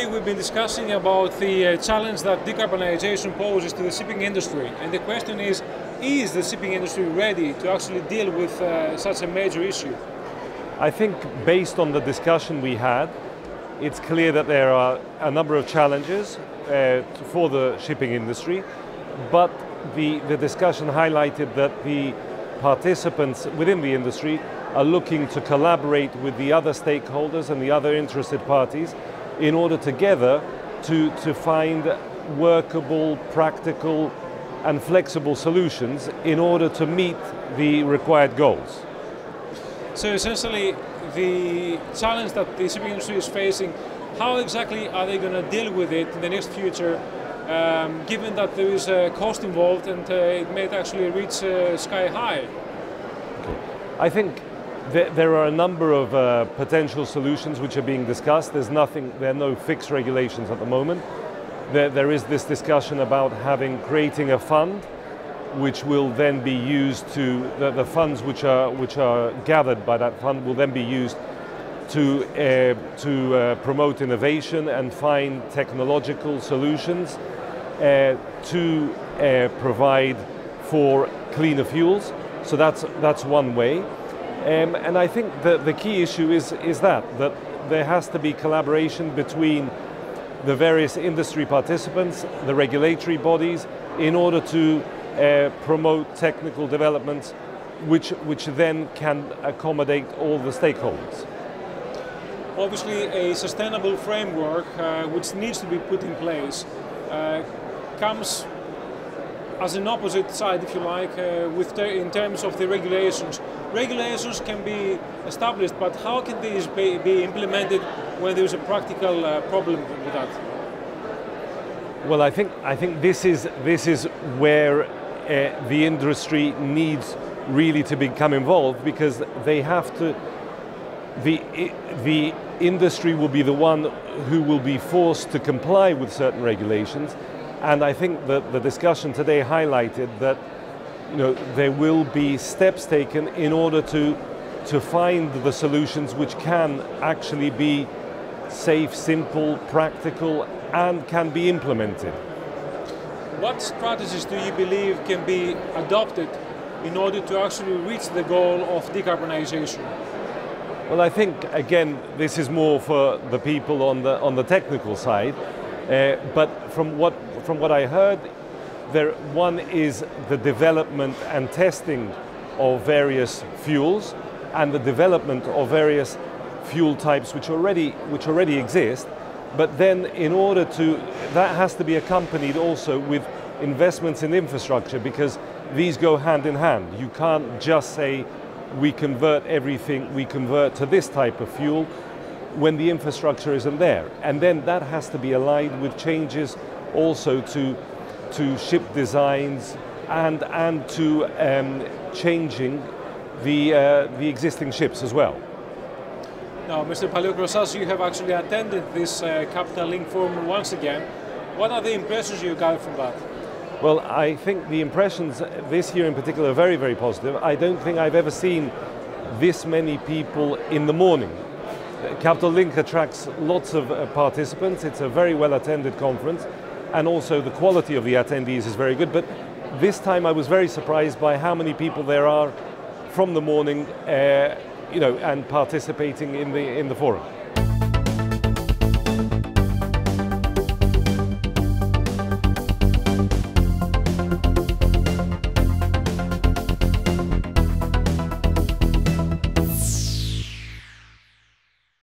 Today we've been discussing about the challenge that decarbonization poses to the shipping industry, and the question is the shipping industry ready to actually deal with such a major issue? I think based on the discussion we had, it's clear that there are a number of challenges for the shipping industry, but the discussion highlighted that the participants within the industry are looking to collaborate with the other stakeholders and the other interested parties in order together to find workable, practical and flexible solutions in order to meet the required goals. So essentially the challenge that the shipping industry is facing, how exactly are they going to deal with it in the next future, given that there is a cost involved and it may actually reach sky high? I think there are a number of potential solutions which are being discussed. There are no fixed regulations at the moment. There is this discussion about creating a fund which will then be used to, the funds which are gathered by that fund will then be used to promote innovation and find technological solutions to provide for cleaner fuels. So that's one way. And I think the key issue is that there has to be collaboration between the various industry participants, the regulatory bodies, in order to promote technical developments which then can accommodate all the stakeholders. Obviously a sustainable framework which needs to be put in place comes as an opposite side, if you like, in terms of the regulations. Regulations can be established, but how can these be implemented when there is a practical problem with that? Well, I think this is where the industry needs really to become involved, because they have to. The industry will be the one who will be forced to comply with certain regulations. And I think that the discussion today highlighted that there will be steps taken in order to find the solutions which can actually be safe, simple, practical and can be implemented. What strategies do you believe can be adopted in order to actually reach the goal of decarbonization? Well, I think again this is more for the people on the technical side. But from what I heard, one is the development and testing of various fuels and the development of various fuel types which already exist. But then that has to be accompanied also with investments in infrastructure, because these go hand in hand. You can't just say we convert to this type of fuel when the infrastructure isn't there. And then that has to be aligned with changes also to ship designs and to changing the existing ships as well. Now, Mr. Paleokrassas, you have actually attended this Capital Link Forum once again. What are the impressions you got from that? Well, I think the impressions this year in particular are very, very positive. I don't think I've ever seen this many people in the morning. Capital Link attracts lots of participants. It's a very well attended conference, and also the quality of the attendees is very good. But this time I was very surprised by how many people there are from the morning, and participating in the forum.